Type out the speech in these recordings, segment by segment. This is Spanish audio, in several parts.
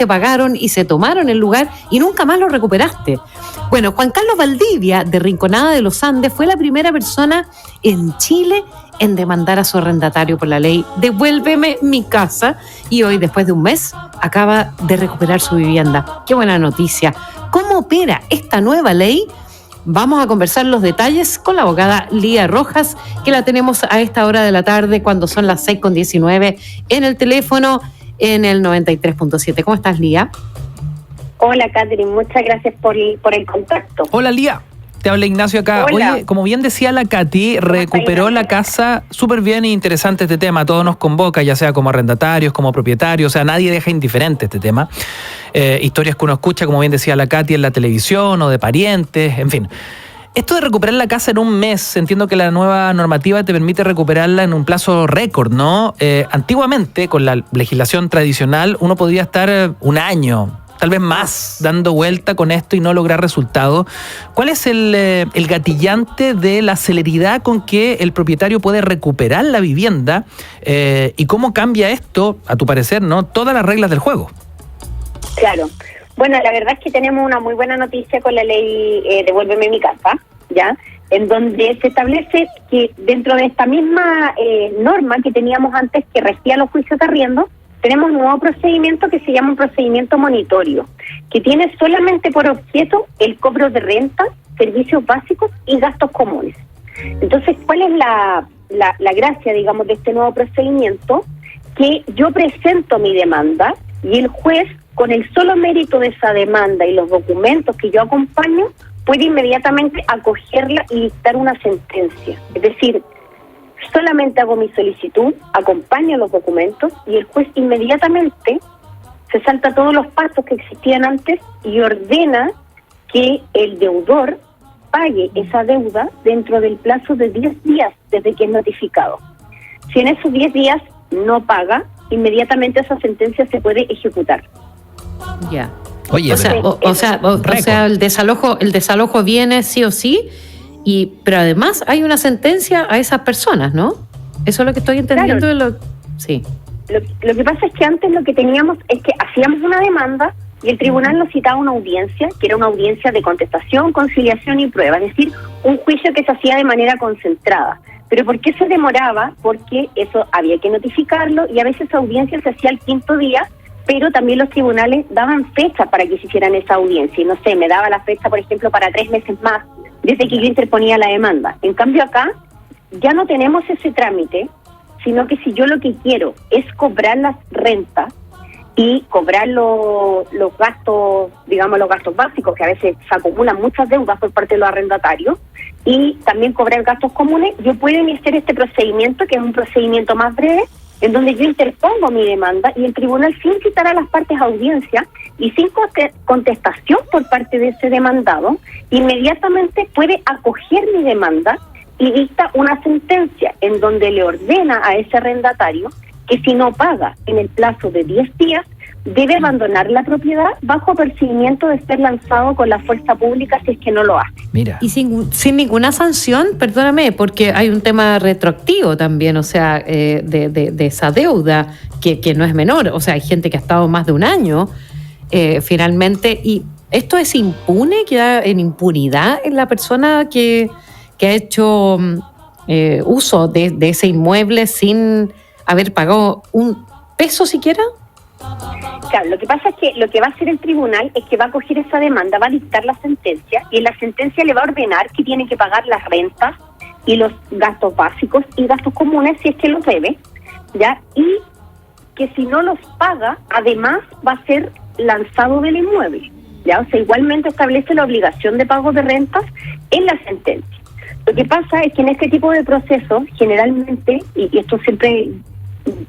te pagaron y se tomaron el lugar y nunca más lo recuperaste. Bueno, Juan Carlos Valdivia, de Rinconada de los Andes, fue la primera persona en Chile en demandar a su arrendatario por la ley Devuélveme mi casa, y hoy, después de un mes, acaba de recuperar su vivienda. ¡Qué buena noticia! ¿Cómo opera esta nueva ley? Vamos a conversar los detalles con la abogada Lía Rojas, que la tenemos a esta hora de la tarde, cuando son las 6:19, en el teléfono en el 93.7. ¿Cómo estás, Lía? Hola, Catherine, muchas gracias por el contacto. Hola, Lía. Te habla Ignacio acá. Hola. Oye, como bien decía la Katy, recuperó la casa. Súper bien e interesante este tema. Todo nos convoca, ya sea como arrendatarios, como propietarios. O sea, nadie deja indiferente este tema. Historias que uno escucha, como bien decía la Katy, en la televisión o de parientes, en fin. Esto de recuperar la casa en un mes, entiendo que la nueva normativa te permite recuperarla en un plazo récord, ¿no? Antiguamente, con la legislación tradicional, uno podría estar un año, tal vez más, dando vuelta con esto y no lograr resultados. ¿Cuál es el gatillante de la celeridad con que el propietario puede recuperar la vivienda? ¿Y cómo cambia esto, a tu parecer, no, todas las reglas del juego? Claro. Bueno, la verdad es que tenemos una muy buena noticia con la ley Devuélveme mi casa, ¿ya? En donde se establece que dentro de esta misma norma que teníamos antes, que regía los juicios de arriendo, tenemos un nuevo procedimiento que se llama un procedimiento monitorio, que tiene solamente por objeto el cobro de rentas, servicios básicos y gastos comunes. Entonces, ¿cuál es la gracia, digamos, de este nuevo procedimiento? Que yo presento mi demanda y el juez, con el solo mérito de esa demanda y los documentos que yo acompaño, puede inmediatamente acogerla y dictar una sentencia. Es decir, solamente hago mi solicitud, acompaño los documentos y el juez inmediatamente se salta todos los pasos que existían antes y ordena que el deudor pague esa deuda dentro del plazo de 10 días desde que es notificado. Si en esos 10 días no paga, inmediatamente esa sentencia se puede ejecutar. Ya. Oye, O sea, el desalojo viene sí o sí, pero además hay una sentencia a esas personas, ¿no? Eso es lo que estoy entendiendo. Claro. Sí. Lo que pasa es que antes lo que teníamos es que hacíamos una demanda y el tribunal nos citaba una audiencia, que era una audiencia de contestación, conciliación y prueba, es decir, un juicio que se hacía de manera concentrada. ¿Pero por qué se demoraba? Porque eso había que notificarlo y a veces esa audiencia se hacía al 5.º día, pero también los tribunales daban fecha para que se hicieran esa audiencia. Y no sé, me daba la fecha, por ejemplo, para 3 meses más, desde que yo interponía la demanda. En cambio acá ya no tenemos ese trámite, sino que si yo lo que quiero es cobrar las rentas y cobrar los gastos, digamos los gastos básicos, que a veces se acumulan muchas deudas por parte de los arrendatarios, y también cobrar gastos comunes, yo puedo iniciar este procedimiento, que es un procedimiento más breve, en donde yo interpongo mi demanda y el tribunal, sin citar a las partes a audiencia y sin contestación por parte de ese demandado, inmediatamente puede acoger mi demanda y dicta una sentencia en donde le ordena a ese arrendatario que si no paga en el plazo de 10 días, debe abandonar la propiedad bajo apercibimiento de ser lanzado con la fuerza pública si es que no lo hace. Mira. Y sin ninguna sanción, perdóname, porque hay un tema retroactivo también, o sea, de esa deuda que no es menor. O sea, hay gente que ha estado más de un año finalmente, y esto es impune, queda en impunidad en la persona que ha hecho uso de ese inmueble sin haber pagado un peso siquiera. Claro, lo que pasa es que lo que va a hacer el tribunal es que va a coger esa demanda, va a dictar la sentencia y en la sentencia le va a ordenar que tiene que pagar las rentas y los gastos básicos y gastos comunes si es que los debe, ¿ya? Y que si no los paga, además va a ser lanzado del inmueble, ¿ya? O sea, igualmente establece la obligación de pago de rentas en la sentencia. Lo que pasa es que en este tipo de procesos, generalmente, y esto siempre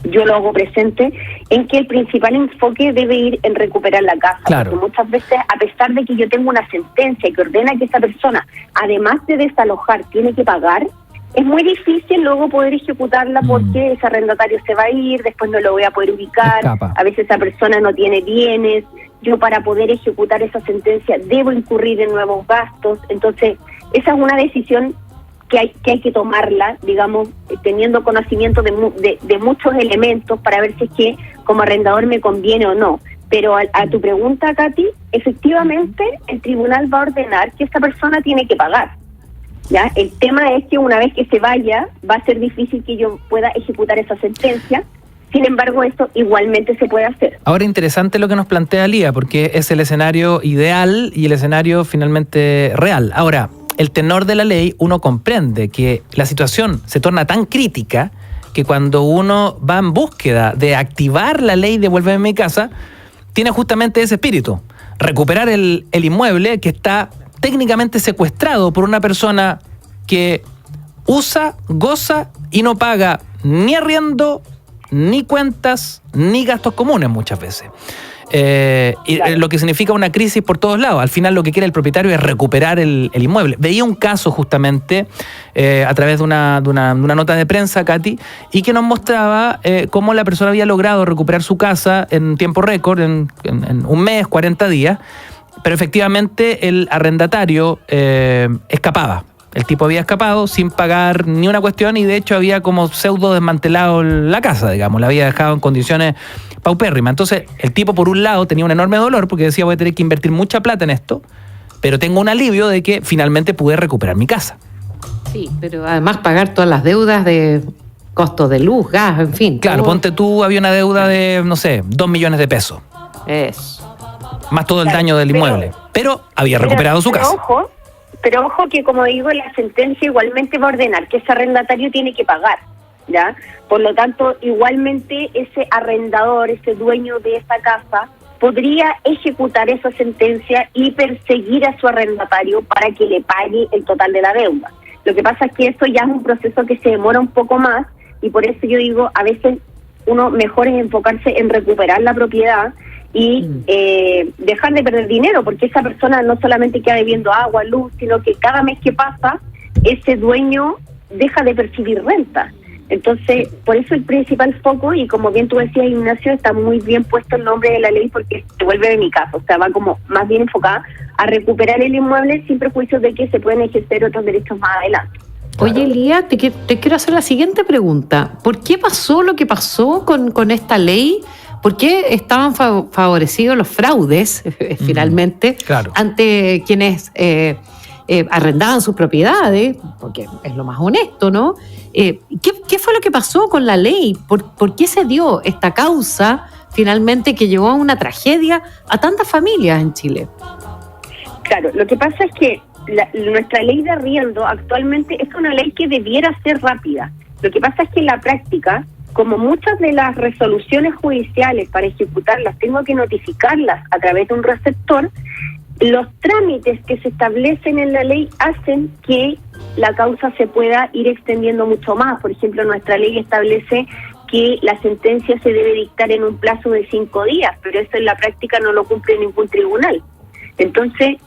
yo lo hago presente, en que el principal enfoque debe ir en recuperar la casa. Claro. Porque muchas veces, a pesar de que yo tengo una sentencia que ordena que esa persona, además de desalojar, tiene que pagar, es muy difícil luego poder ejecutarla porque ese arrendatario se va a ir, después no lo voy a poder ubicar, Escapa. a veces esa persona no tiene bienes, yo para poder ejecutar esa sentencia debo incurrir en nuevos gastos. Entonces esa es una decisión que hay que tomarla, digamos, teniendo conocimiento de muchos elementos para ver si es que como arrendador me conviene o no. Pero a tu pregunta, Katy, efectivamente el tribunal va a ordenar que esta persona tiene que pagar. ¿Ya? El tema es que una vez que se vaya, va a ser difícil que yo pueda ejecutar esa sentencia. Sin embargo, esto igualmente se puede hacer. Ahora, interesante lo que nos plantea Lía, porque es el escenario ideal y el escenario finalmente real. Ahora, el tenor de la ley, uno comprende que la situación se torna tan crítica que cuando uno va en búsqueda de activar la ley Devuélveme mi casa, tiene justamente ese espíritu: recuperar el inmueble que está técnicamente secuestrado por una persona que usa, goza y no paga ni arriendo, ni cuentas, ni gastos comunes muchas veces. Claro. Lo que significa una crisis por todos lados. Al final lo que quiere el propietario es recuperar el inmueble. Veía un caso justamente a través de una nota de prensa, Katy, y que nos mostraba cómo la persona había logrado recuperar su casa en tiempo récord, en un mes, 40 días, pero efectivamente el arrendatario escapaba. El tipo había escapado sin pagar ni una cuestión y de hecho había como pseudo desmantelado la casa, digamos, la había dejado en condiciones paupérrimas. Entonces el tipo por un lado tenía un enorme dolor porque decía: voy a tener que invertir mucha plata en esto, pero tengo un alivio de que finalmente pude recuperar mi casa. Sí, pero además pagar todas las deudas de costos de luz, gas, en fin. Claro, todo. ponte tú, había una deuda de, no sé, 2 millones de pesos, Eso. más todo el daño del inmueble, pero había recuperado su casa. Pero ojo que, como digo, la sentencia igualmente va a ordenar que ese arrendatario tiene que pagar, ¿ya? Por lo tanto, igualmente ese arrendador, ese dueño de esa casa, podría ejecutar esa sentencia y perseguir a su arrendatario para que le pague el total de la deuda. Lo que pasa es que esto ya es un proceso que se demora un poco más y por eso yo digo, a veces uno mejor es enfocarse en recuperar la propiedad y dejar de perder dinero, porque esa persona no solamente queda debiendo agua, luz, sino que cada mes que pasa, ese dueño deja de percibir renta. Entonces, por eso el principal foco, y como bien tú decías, Ignacio, está muy bien puesto el nombre de la ley porque se vuelve de mi casa, o sea, va como más bien enfocada a recuperar el inmueble sin prejuicios de que se pueden ejercer otros derechos más adelante. Oye, Lía, te quiero hacer la siguiente pregunta. ¿Por qué pasó lo que pasó con esta ley? ¿Por qué estaban favorecidos los fraudes, finalmente, claro, ante quienes arrendaban sus propiedades? Porque es lo más honesto, ¿no? ¿Qué fue lo que pasó con la ley? ¿Por qué se dio esta causa, finalmente, que llevó a una tragedia a tantas familias en Chile? Claro, lo que pasa es que nuestra ley de arriendo actualmente es una ley que debiera ser rápida. Lo que pasa es que en la práctica, como muchas de las resoluciones judiciales para ejecutarlas tengo que notificarlas a través de un receptor, los trámites que se establecen en la ley hacen que la causa se pueda ir extendiendo mucho más. Por ejemplo, nuestra ley establece que la sentencia se debe dictar en un plazo de 5 días, pero eso en la práctica no lo cumple ningún tribunal. Entonces,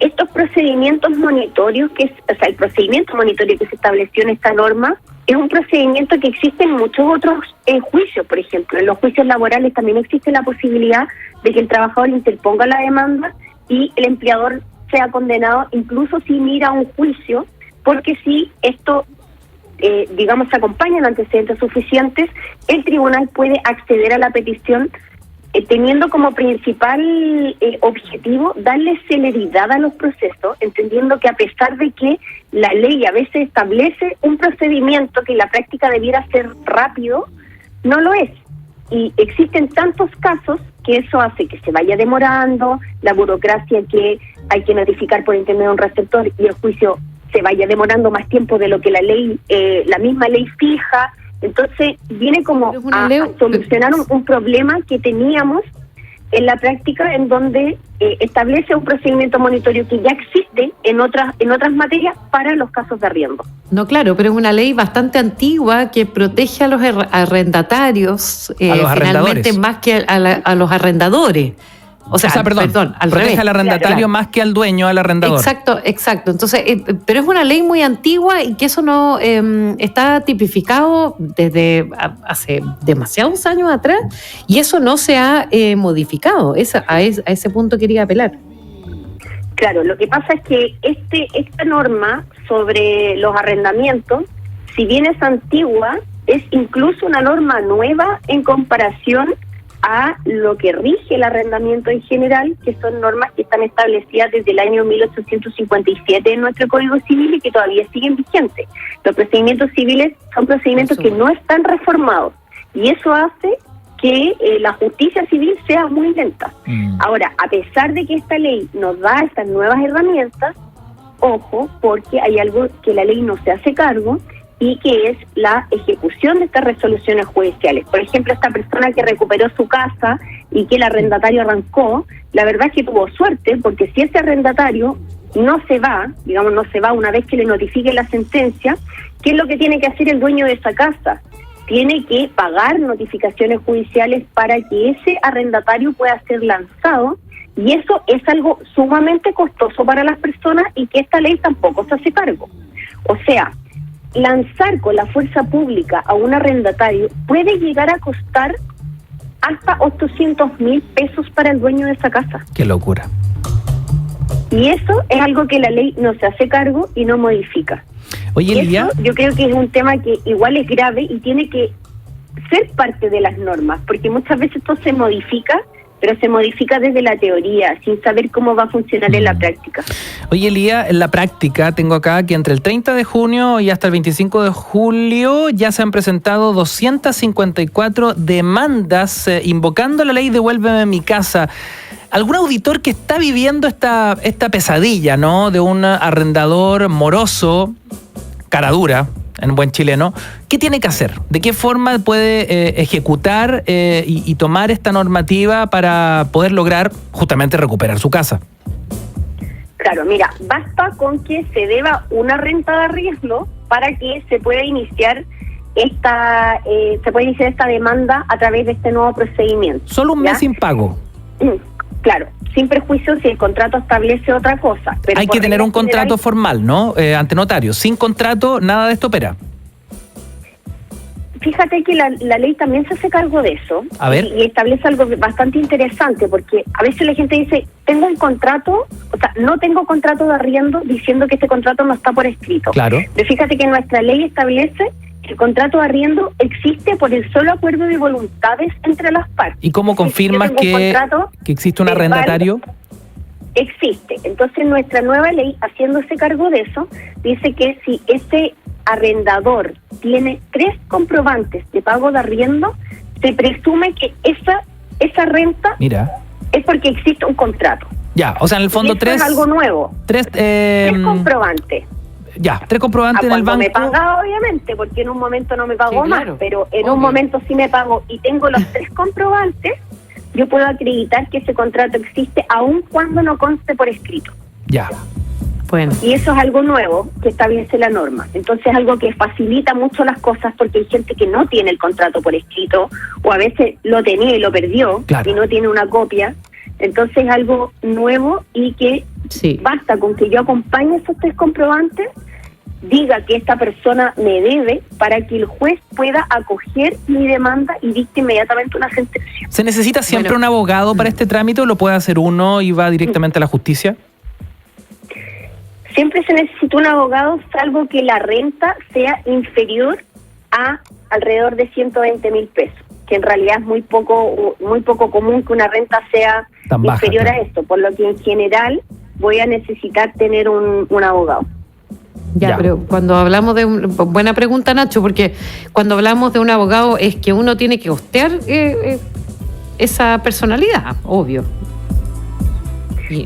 estos procedimientos monitorios, el procedimiento monitorio que se estableció en esta norma, es un procedimiento que existe en muchos otros juicios. Por ejemplo, en los juicios laborales también existe la posibilidad de que el trabajador interponga la demanda y el empleador sea condenado, incluso sin ir a un juicio, porque si esto, digamos, se acompañan antecedentes suficientes, el tribunal puede acceder a la petición teniendo como principal objetivo darle celeridad a los procesos, entendiendo que a pesar de que la ley a veces establece un procedimiento que en la práctica debiera ser rápido, no lo es. Y existen tantos casos que eso hace que se vaya demorando, la burocracia que hay que notificar por intermedio de un receptor y el juicio se vaya demorando más tiempo de lo que la ley, la misma ley fija. Entonces viene como a solucionar un problema que teníamos en la práctica, en donde establece un procedimiento monitorio que ya existe en otras materias para los casos de arriendo. No, claro, pero es una ley bastante antigua que protege a los arrendatarios, finalmente, más que a los arrendadores. O sea, perdón, al protege revés. al arrendatario, claro, más que al dueño, al arrendador. Exacto. Entonces, pero es una ley muy antigua y que eso no está tipificado desde hace demasiados años atrás y eso no se ha modificado. A ese punto quería apelar. Claro, lo que pasa es que esta norma sobre los arrendamientos, si bien es antigua, es incluso una norma nueva en comparación a lo que rige el arrendamiento en general, que son normas que están establecidas desde el año 1857 en nuestro Código Civil y que todavía siguen vigentes. Los procedimientos civiles son procedimientos que no están reformados y eso hace que la justicia civil sea muy lenta. Ahora, a pesar de que esta ley nos da estas nuevas herramientas, ojo, porque hay algo que la ley no se hace cargo y que es la ejecución de estas resoluciones judiciales. Por ejemplo, esta persona que recuperó su casa y que el arrendatario arrancó, la verdad es que tuvo suerte, porque si ese arrendatario no se va, digamos, no se va una vez que le notifique la sentencia, ¿qué es lo que tiene que hacer el dueño de esa casa? Tiene que pagar notificaciones judiciales para que ese arrendatario pueda ser lanzado, y eso es algo sumamente costoso para las personas y que esta ley tampoco se hace cargo. O sea, lanzar con la fuerza pública a un arrendatario puede llegar a costar hasta 800.000 pesos para el dueño de esa casa. Qué locura. Y eso es algo que la ley no se hace cargo y no modifica. Oye, Lidia, yo creo que es un tema que igual es grave y tiene que ser parte de las normas, porque muchas veces esto se modifica, pero se modifica desde la teoría, sin saber cómo va a funcionar en la práctica. Oye, Lía, en la práctica tengo acá que entre el 30 de junio y hasta el 25 de julio ya se han presentado 254 demandas invocando la ley Devuélveme mi casa. ¿Algún auditor que está viviendo esta pesadilla, ¿no?, de un arrendador moroso, cara dura, en buen chileno, qué tiene que hacer? ¿De qué forma puede ejecutar y tomar esta normativa para poder lograr justamente recuperar su casa? Claro, mira, basta con que se deba una renta de arriendo para que se pueda iniciar esta demanda a través de este nuevo procedimiento. Solo un mes sin pago. Claro, sin perjuicio si el contrato establece otra cosa. Pero hay que tener un contrato formal, ¿no? Ante notario. Sin contrato, nada de esto opera. Fíjate que la ley también se hace cargo de eso. A ver. Y establece algo bastante interesante, porque a veces la gente dice, tengo un contrato, o sea, no tengo contrato de arriendo, diciendo que este contrato no está por escrito. Claro. Pero fíjate que nuestra ley establece que el contrato de arriendo existe por el solo acuerdo de voluntades entre las partes. ¿Y cómo confirmas que existe un arrendatario? Existe. Entonces nuestra nueva ley, haciéndose cargo de eso, dice que si ese arrendador tiene 3 comprobantes de pago de arriendo, se presume que esa renta es porque existe un contrato. Ya, o sea, en el fondo 3 es algo nuevo. 3 comprobantes. Ya, 3 comprobantes en el banco. Me paga, obviamente, porque en un momento no me pagó más, pero en obvio. un momento sí me pagó y tengo los 3 comprobantes, yo puedo acreditar que ese contrato existe aun cuando no conste por escrito. Ya. Bueno. Y eso es algo nuevo que establece la norma. Entonces es algo que facilita mucho las cosas, porque hay gente que no tiene el contrato por escrito o a veces lo tenía y lo perdió, y no tiene una copia. Entonces es algo nuevo y que basta con que yo acompañe esos 3 comprobantes, diga que esta persona me debe, para que el juez pueda acoger mi demanda y dicte inmediatamente una sentencia. ¿Se necesita siempre un abogado para este trámite o lo puede hacer uno y va directamente a la justicia? Siempre se necesita un abogado, salvo que la renta sea inferior a alrededor de 120.000 pesos, que en realidad es muy poco común que una renta sea tan inferior baja, a esto, por lo que en general voy a necesitar tener un abogado. Ya, pero cuando hablamos de buena pregunta, Nacho, porque cuando hablamos de un abogado es que uno tiene que costear esa personalidad, obvio.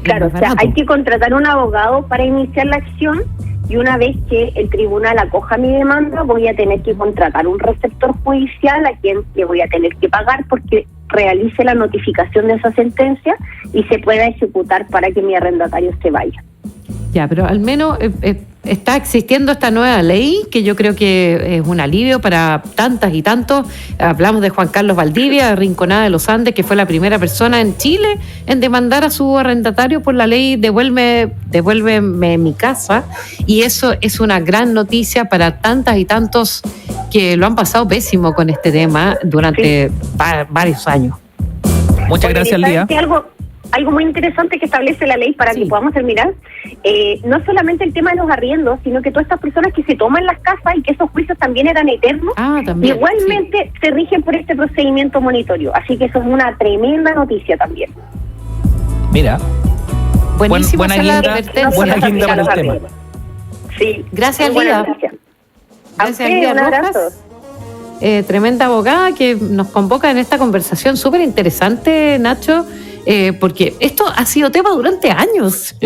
Claro, o sea, hay que contratar un abogado para iniciar la acción, y una vez que el tribunal acoja mi demanda, voy a tener que contratar un receptor judicial a quien le voy a tener que pagar porque realice la notificación de esa sentencia y se pueda ejecutar para que mi arrendatario se vaya. Ya, pero al menos está existiendo esta nueva ley que yo creo que es un alivio para tantas y tantos. Hablamos de Juan Carlos Valdivia, de Rinconada de los Andes, que fue la primera persona en Chile en demandar a su arrendatario por la ley Devuélveme mi casa, y eso es una gran noticia para tantas y tantos que lo han pasado pésimo con este tema durante varios años. Muchas gracias, Lía. algo muy interesante que establece la ley para Sí. que podamos terminar, no solamente el tema de los arriendos, sino que todas estas personas que se toman las casas y que esos juicios también eran eternos, También. igualmente se rigen por este procedimiento monitorio. Así que eso es una tremenda noticia también. Mira, Buenísimo buena hacer la guinda, advertencia. buena Nos guinda para el los tema. arriendos. Sí. Gracias, muy buena Lida. noticia. A Gracias, usted, Lida un abrazo. Rojas, tremenda abogada que nos convoca en esta conversación súper interesante, Nacho, porque esto ha sido tema durante años.